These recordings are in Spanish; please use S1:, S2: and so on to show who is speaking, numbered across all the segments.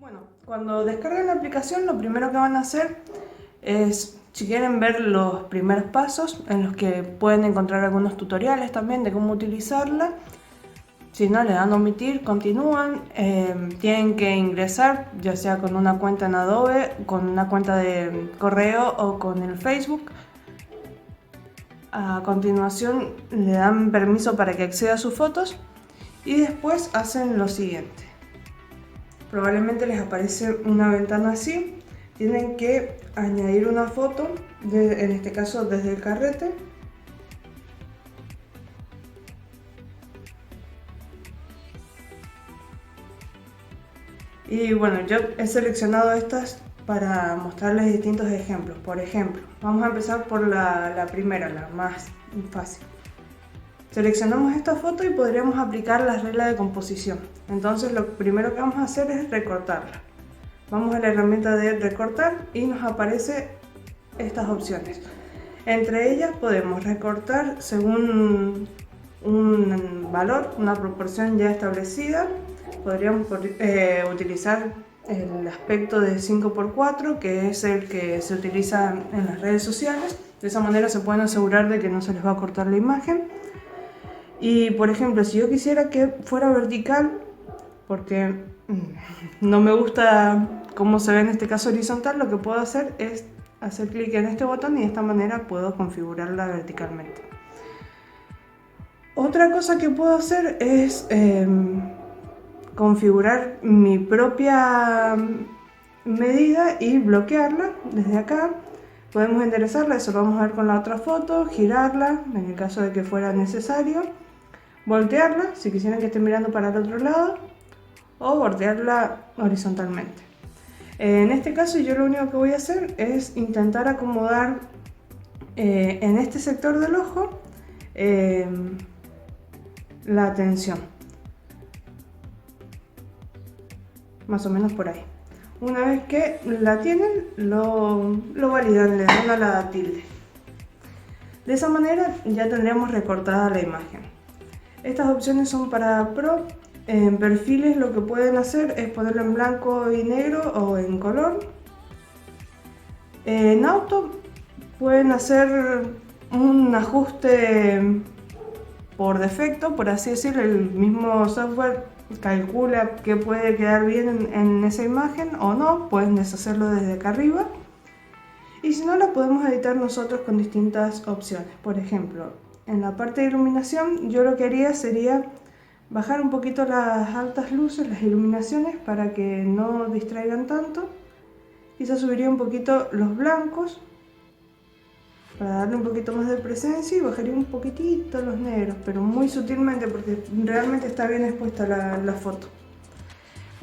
S1: Bueno, cuando descargan la aplicación, lo primero que van a hacer es, si quieren ver los primeros pasos, en los que pueden encontrar algunos tutoriales también de cómo utilizarla. Si no, le dan a omitir, continúan. Tienen que ingresar, ya sea con una cuenta en Adobe, con una cuenta de correo o con el Facebook. A continuación le dan permiso para que acceda a sus fotos y después hacen lo siguiente. Probablemente les aparece una ventana así. Tienen que añadir una foto, en este caso desde el carrete. Y bueno, yo he seleccionado estas para mostrarles distintos ejemplos. Por ejemplo, vamos a empezar por la primera, la más fácil. Seleccionamos esta foto y podríamos aplicar la regla de composición. Entonces lo primero que vamos a hacer es recortarla. Vamos a la herramienta de recortar y nos aparecen estas opciones. Entre ellas podemos recortar según un valor, una proporción ya establecida. Podríamos utilizar el aspecto de 5×4, que es el que se utiliza en las redes sociales. De esa manera se pueden asegurar de que no se les va a cortar la imagen. Y por ejemplo, si yo quisiera que fuera vertical, porque no me gusta cómo se ve en este caso horizontal, lo que puedo hacer es hacer clic en este botón y de esta manera puedo configurarla verticalmente. Otra cosa que puedo hacer es configurar mi propia medida y bloquearla desde acá. Podemos enderezarla, eso lo vamos a ver con la otra foto, girarla en el caso de que fuera necesario, voltearla si quisieran que esté mirando para el otro lado, o voltearla horizontalmente. En este caso yo lo único que voy a hacer es intentar acomodar en este sector del ojo la atención, más o menos por ahí. Una vez que la tienen, lo validan, le dan a la tilde. De esa manera ya tendríamos recortada la imagen. Estas opciones son para Pro. En perfiles lo que pueden hacer es ponerlo en blanco y negro o en color. En auto pueden hacer un ajuste por defecto, por así decirlo. El mismo software calcula que puede quedar bien en esa imagen o no. Pueden deshacerlo desde acá arriba. Y si no, lo podemos editar nosotros con distintas opciones. Por ejemplo, en la parte de iluminación yo lo que haría sería bajar un poquito las altas luces, las iluminaciones, para que no distraigan tanto. Quizás subiría un poquito los blancos para darle un poquito más de presencia y bajaría un poquitito los negros, pero muy sutilmente porque realmente está bien expuesta la foto.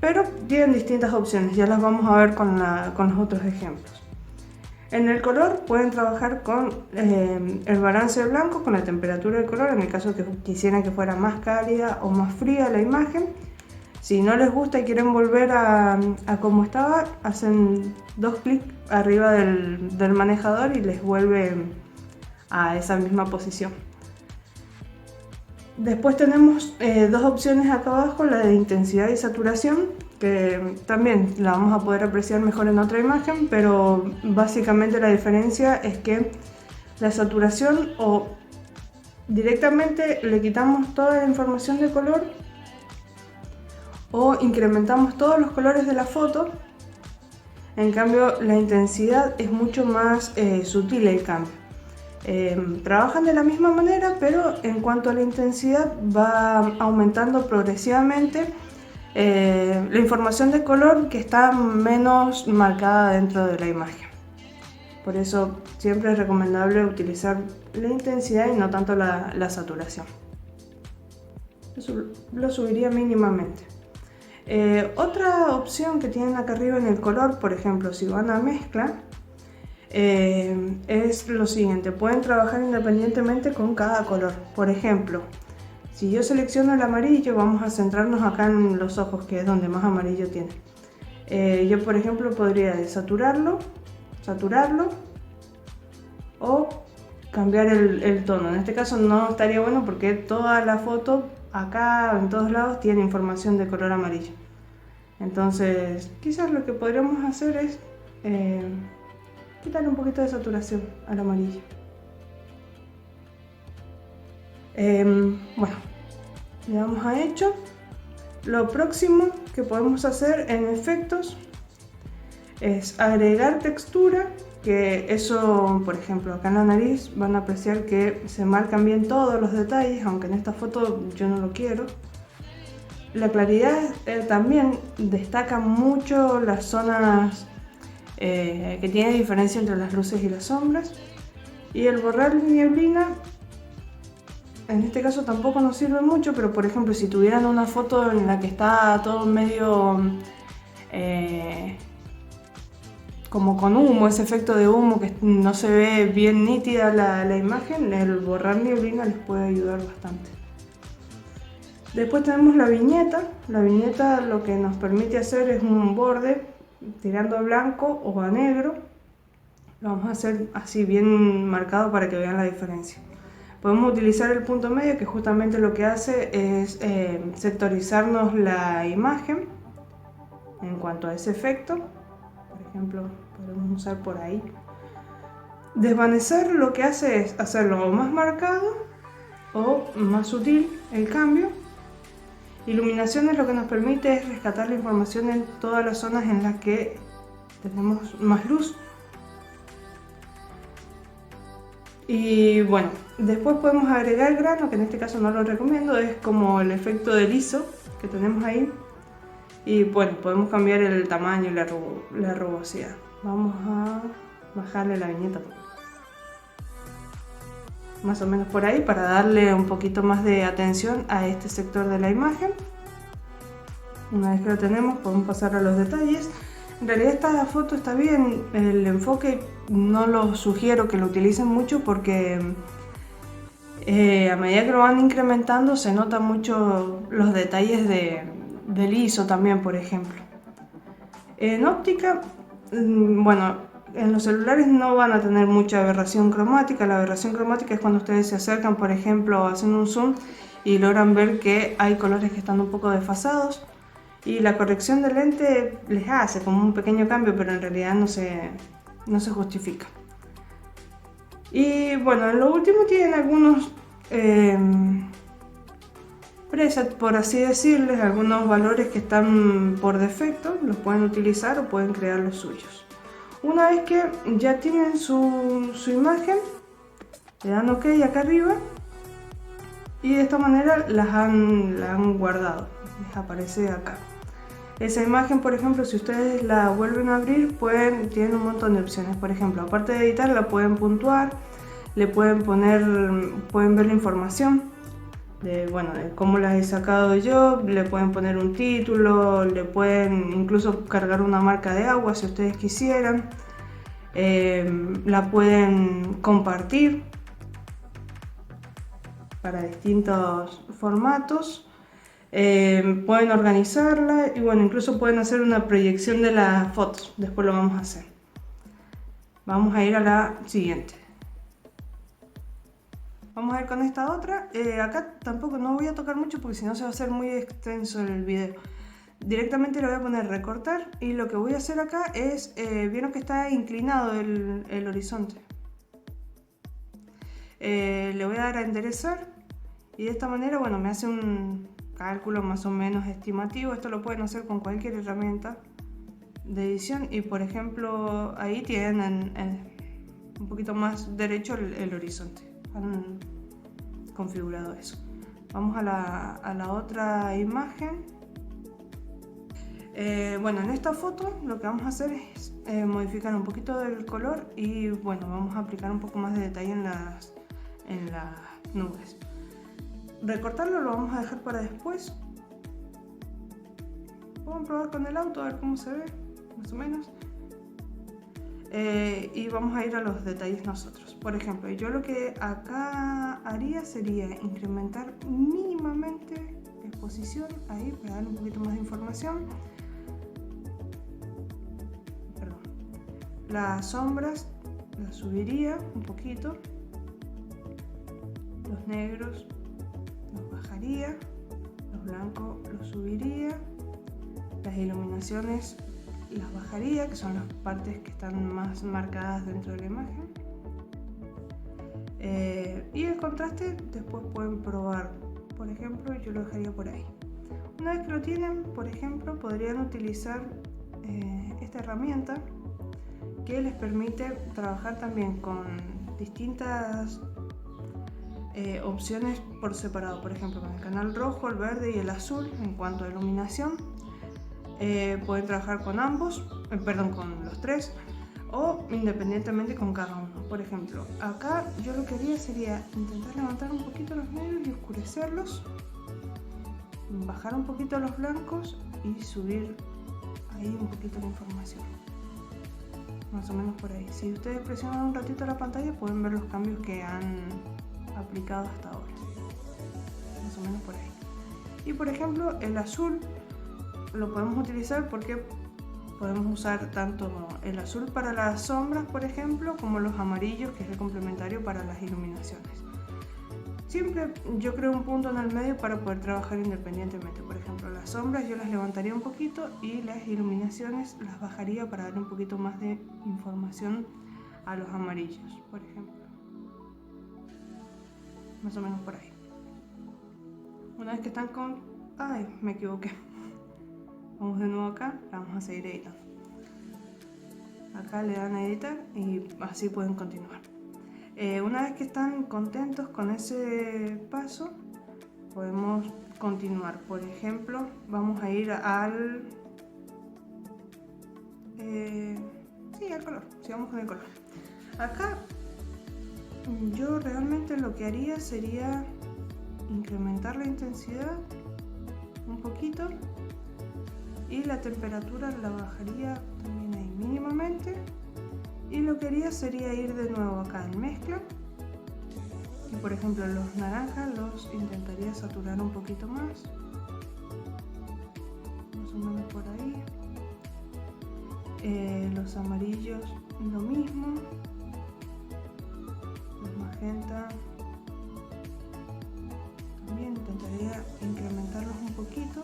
S1: Pero tienen distintas opciones, ya las vamos a ver con los otros ejemplos. En el color pueden trabajar con el balance de blanco, con la temperatura del color, en el caso que quisieran que fuera más cálida o más fría la imagen. Si no les gusta y quieren volver a como estaba, hacen dos clics arriba del manejador y les vuelve a esa misma posición. Después tenemos dos opciones acá abajo, la de intensidad y saturación, que también la vamos a poder apreciar mejor en otra imagen, pero básicamente la diferencia es que la saturación o directamente le quitamos toda la información de color o incrementamos todos los colores de la foto. En cambio la intensidad es mucho más sutil el cambio. Trabajan de la misma manera, pero en cuanto a la intensidad va aumentando progresivamente la información de color que está menos marcada dentro de la imagen. Por eso siempre es recomendable utilizar la intensidad y no tanto la saturación. Lo subiría mínimamente. Otra opción que tienen acá arriba en el color, por ejemplo, si van a mezcla, es lo siguiente: pueden trabajar independientemente con cada color. Por ejemplo, si yo selecciono el amarillo, vamos a centrarnos acá en los ojos, que es donde más amarillo tiene. Yo por ejemplo podría saturarlo o cambiar el tono. En este caso no estaría bueno porque toda la foto acá en todos lados tiene información de color amarillo. Entonces quizás lo que podríamos hacer es quitarle un poquito de saturación al amarillo. Bueno, le damos a hecho. Lo próximo que podemos hacer en efectos es agregar textura, que eso, por ejemplo, acá en la nariz van a apreciar que se marcan bien todos los detalles, aunque en esta foto yo no lo quiero. La claridad también destaca mucho las zonas que tienen diferencia entre las luces y las sombras. Y el borrar nieblina, en este caso tampoco nos sirve mucho, pero por ejemplo si tuvieran una foto en la que está todo medio como con humo, ese efecto de humo que no se ve bien nítida la imagen, el borrar nieblina les puede ayudar bastante. Después tenemos la viñeta. La viñeta lo que nos permite hacer es un borde tirando a blanco o a negro. Lo vamos a hacer así bien marcado para que vean la diferencia. Podemos utilizar el punto medio, que justamente lo que hace es sectorizarnos la imagen en cuanto a ese efecto. Por ejemplo, podemos usar por ahí. Desvanecer lo que hace es hacerlo o más marcado o más sutil el cambio. Iluminación es lo que nos permite es rescatar la información en todas las zonas en las que tenemos más luz. Y bueno, después podemos agregar grano, que en este caso no lo recomiendo, es como el efecto de liso que tenemos ahí. Y bueno, podemos cambiar el tamaño y la rugosidad. Vamos a bajarle la viñeta más o menos por ahí para darle un poquito más de atención a este sector de la imagen. Una vez que lo tenemos, podemos pasar a los detalles. En realidad esta foto está bien, el enfoque no lo sugiero que lo utilicen mucho porque a medida que lo van incrementando se notan mucho los detalles del ISO también, por ejemplo. En óptica, bueno, en los celulares no van a tener mucha aberración cromática. La aberración cromática es cuando ustedes se acercan, por ejemplo, hacen un zoom y logran ver que hay colores que están un poco desfasados. Y la corrección de lente les hace como un pequeño cambio, pero en realidad no se justifica. Y bueno, en lo último tienen algunos presets, por así decirles, algunos valores que están por defecto, los pueden utilizar o pueden crear los suyos. Una vez que ya tienen su imagen, le dan OK acá arriba y de esta manera la han guardado, les aparece acá. Esa imagen, por ejemplo, si ustedes la vuelven a abrir, tienen un montón de opciones. Por ejemplo, aparte de editar, la pueden puntuar, le pueden ver la información de cómo las he sacado yo, le pueden poner un título, le pueden incluso cargar una marca de agua si ustedes quisieran, la pueden compartir para distintos formatos. Pueden organizarla y bueno, incluso pueden hacer una proyección de las fotos. Después lo vamos a hacer. Vamos a ir a la siguiente. Vamos a ir con esta otra. Acá tampoco no voy a tocar mucho porque si no se va a hacer muy extenso el video. Directamente le voy a poner recortar y lo que voy a hacer acá es, vieron que está inclinado el horizonte. Le voy a dar a enderezar y de esta manera, bueno, me hace un cálculo más o menos estimativo. Esto lo pueden hacer con cualquier herramienta de edición y por ejemplo ahí tienen un poquito más derecho el horizonte. Han configurado eso. Vamos a la otra imagen. Bueno, en esta foto lo que vamos a hacer es modificar un poquito del color y bueno, vamos a aplicar un poco más de detalle en las nubes. Recortarlo lo vamos a dejar para después. Vamos a probar con el auto a ver cómo se ve, más o menos. Y vamos a ir a los detalles nosotros. Por ejemplo, yo lo que acá haría sería incrementar mínimamente la exposición ahí para dar un poquito más de información. Perdón. Las sombras las subiría un poquito. Los negros los bajaría, los blancos los subiría Las iluminaciones las bajaría, que son las partes que están más marcadas dentro de la imagen. Y el contraste después pueden probar, por ejemplo, yo lo dejaría por ahí. Una vez que lo tienen, por ejemplo, podrían utilizar esta herramienta que les permite trabajar también con distintas opciones por separado, por ejemplo con el canal rojo, el verde y el azul en cuanto a iluminación. Pueden trabajar con ambos, con los tres, o independientemente con cada uno. Por ejemplo, acá yo lo que haría sería intentar levantar un poquito los negros y oscurecerlos, bajar un poquito los blancos y subir ahí un poquito la información, más o menos por ahí. Si ustedes presionan un ratito la pantalla pueden ver los cambios que han aplicado hasta ahora, más o menos por ahí. Y por ejemplo el azul lo podemos utilizar porque podemos usar tanto el azul para las sombras, por ejemplo, como los amarillos, que es el complementario para las iluminaciones. Siempre yo creo un punto en el medio para poder trabajar independientemente. Por ejemplo, las sombras yo las levantaría un poquito y las iluminaciones las bajaría para darle un poquito más de información a los amarillos, por ejemplo. Más o menos por ahí. Una vez que están con... ¡Ay! Me equivoqué. Vamos de nuevo acá, vamos a seguir editando. Acá le dan a editar y así pueden continuar. Una vez que están contentos con ese paso, podemos continuar. Por ejemplo, vamos a ir al... al color. Sigamos con el color. Acá yo realmente lo que haría sería incrementar la intensidad un poquito y la temperatura la bajaría también ahí mínimamente, y lo que haría sería ir de nuevo acá en mezcla y por ejemplo los naranjas los intentaría saturar un poquito más o menos por ahí. Los amarillos lo mismo, los magenta también intentaría incrementarlos un poquito.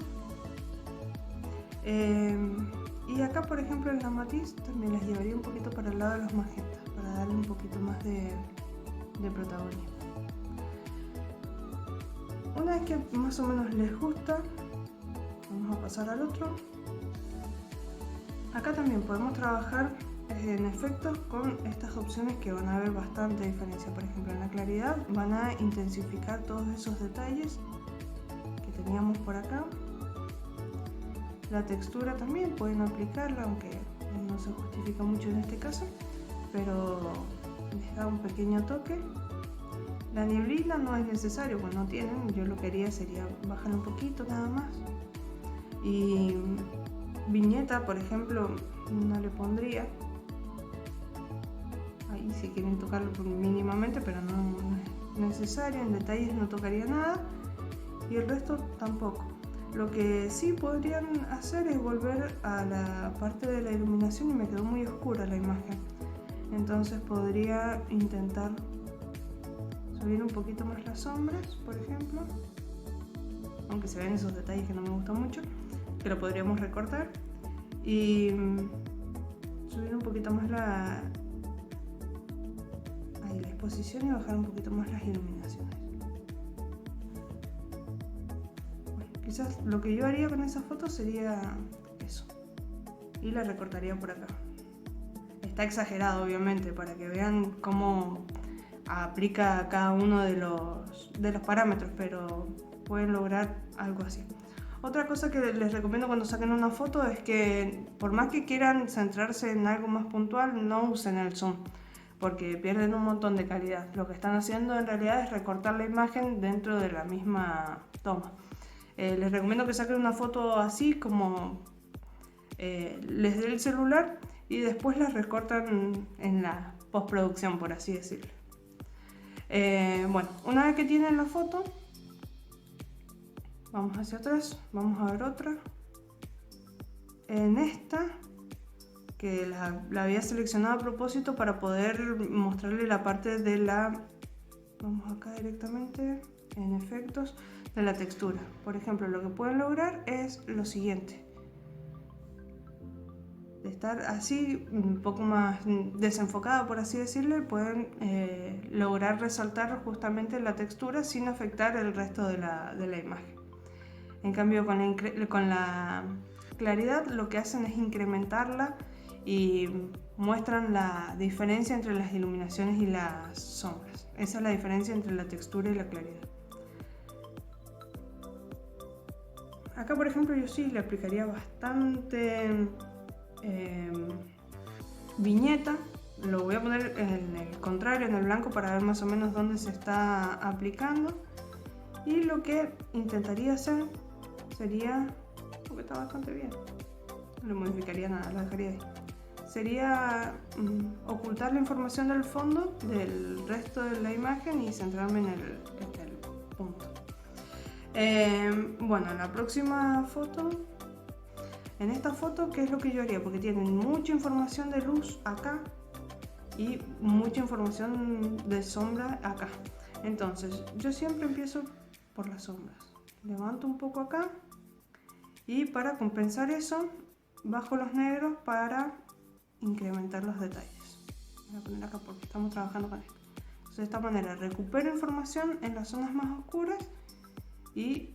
S1: Y acá por ejemplo en la matiz también las llevaría un poquito para el lado de los magentas para darle un poquito más de protagonismo. Una vez que más o menos les gusta, vamos a pasar al otro. Acá también podemos trabajar en efectos con estas opciones que van a ver bastante diferencia. Por ejemplo en la claridad van a intensificar todos esos detalles que teníamos por acá. La textura también pueden aplicarla, aunque no se justifica mucho en este caso, pero les da un pequeño toque. La neblina no es necesario, pues no tienen, yo lo que haría sería bajar un poquito nada más. Y viñeta, por ejemplo, no le pondría. Ahí si quieren tocarlo mínimamente, pero no es necesario. En detalles no tocaría nada y el resto tampoco. Lo que sí podrían hacer es volver a la parte de la iluminación y me quedó muy oscura la imagen. Entonces podría intentar subir un poquito más las sombras, por ejemplo. Aunque se ven esos detalles que no me gustan mucho, que lo podríamos recortar. Y subir un poquito más la exposición y bajar un poquito más las iluminaciones. Quizás lo que yo haría con esa foto sería eso. Y la recortaría por acá. Está exagerado obviamente para que vean cómo aplica cada uno de los parámetros, pero pueden lograr algo así. Otra cosa que les recomiendo cuando saquen una foto es que por más que quieran centrarse en algo más puntual, no usen el zoom, porque pierden un montón de calidad. Lo que están haciendo en realidad es recortar la imagen dentro de la misma toma. Les recomiendo que saquen una foto así como les dé el celular y después la recortan en la postproducción, por así decirlo. Bueno, una vez que tienen la foto, vamos hacia atrás, vamos a ver otra. En esta, que la había seleccionado a propósito para poder mostrarle la parte de la... Vamos acá directamente en efectos de la textura. Por ejemplo, lo que pueden lograr es lo siguiente. estar así, un poco más desenfocada, por así decirlo, pueden lograr resaltar justamente la textura sin afectar el resto de la imagen. En cambio, con la claridad lo que hacen es incrementarla y muestran la diferencia entre las iluminaciones y las sombras. Esa es la diferencia entre la textura y la claridad. Acá, por ejemplo, yo sí le aplicaría bastante viñeta. Lo voy a poner en el contrario, en el blanco, para ver más o menos dónde se está aplicando. Y lo que intentaría hacer sería, porque está bastante bien, no le modificaría nada, lo dejaría ahí. Sería ocultar la información del fondo del resto de la imagen y centrarme en el punto. Bueno, en la próxima foto, en esta foto, ¿qué es lo que yo haría? Porque tienen mucha información de luz acá y mucha información de sombra acá. Entonces, yo siempre empiezo por las sombras. Levanto un poco acá y para compensar eso, bajo los negros para incrementar los detalles. Voy a poner acá porque estamos trabajando con esto. Entonces, de esta manera recupero información en las zonas más oscuras y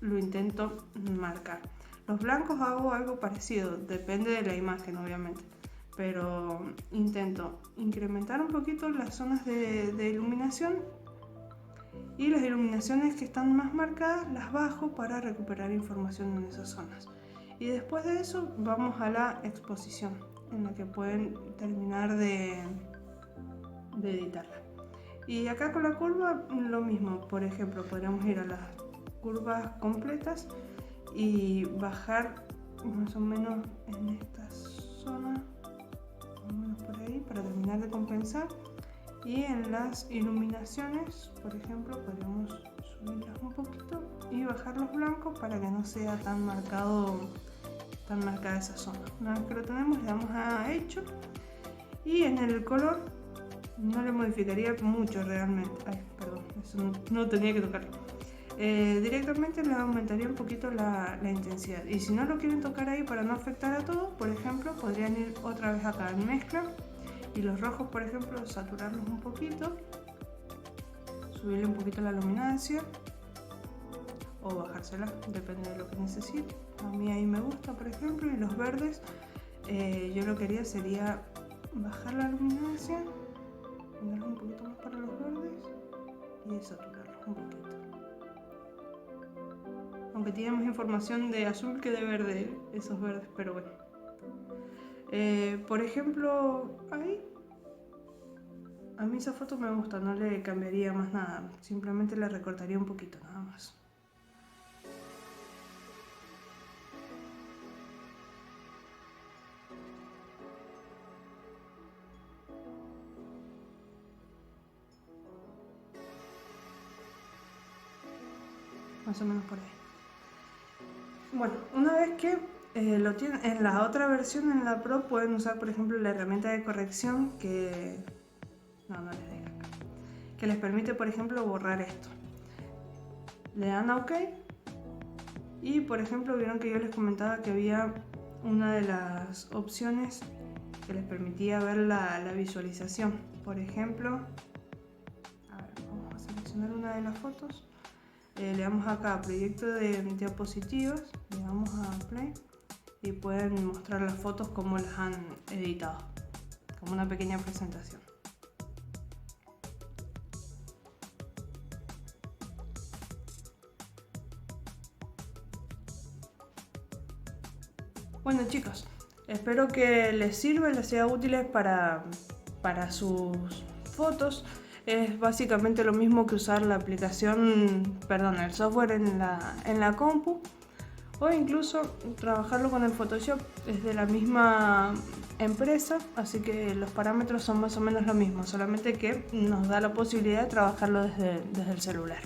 S1: lo intento marcar. Los blancos hago algo parecido, depende de la imagen obviamente, pero intento incrementar un poquito las zonas de iluminación y las iluminaciones que están más marcadas las bajo para recuperar información en esas zonas. Y después de eso vamos a la exposición, en la que pueden terminar de editarla. Y acá con la curva lo mismo, por ejemplo, podríamos ir a las curvas completas y bajar más o menos en esta zona, más o menos por ahí, para terminar de compensar. Y en las iluminaciones, por ejemplo, podemos subirlas un poquito y bajar los blancos para que no sea tan marcada esa zona. Una vez que lo tenemos, le damos a hecho, y en el color no le modificaría mucho realmente. Ay, perdón, eso no tenía que tocarlo. Directamente le aumentaría un poquito la intensidad. Y si no lo quieren tocar ahí para no afectar a todo, por ejemplo, podrían ir otra vez acá en mezcla y los rojos, por ejemplo, saturarlos un poquito, subirle un poquito la luminancia o bajársela, depende de lo que necesite. A mí ahí me gusta, por ejemplo. Y los verdes, yo lo que haría sería bajar la luminancia, ponerlos un poquito más para los verdes y saturarlos un poquito. Aunque tiene más información de azul que de verde esos verdes, pero bueno. Por ejemplo, ahí a mí esa foto me gusta, no le cambiaría más nada, simplemente le recortaría un poquito nada más. Más o menos por ahí. Bueno, una vez que lo tienen en la otra versión, en la Pro, pueden usar, por ejemplo, la herramienta de corrección que no les deja acá, que les permite, por ejemplo, borrar esto. Le dan a OK y, por ejemplo, vieron que yo les comentaba que había una de las opciones que les permitía ver la visualización. Por ejemplo, a ver, vamos a seleccionar una de las fotos. Le damos acá a proyecto de diapositivas, le damos a play y pueden mostrar las fotos como las han editado, como una pequeña presentación. Bueno chicos, espero que les sirva y les sea útiles para sus fotos. Es básicamente lo mismo que usar la aplicación, perdón, el software en la compu, o incluso trabajarlo con el Photoshop. Es de la misma empresa, así que los parámetros son más o menos lo mismo, solamente que nos da la posibilidad de trabajarlo desde el celular.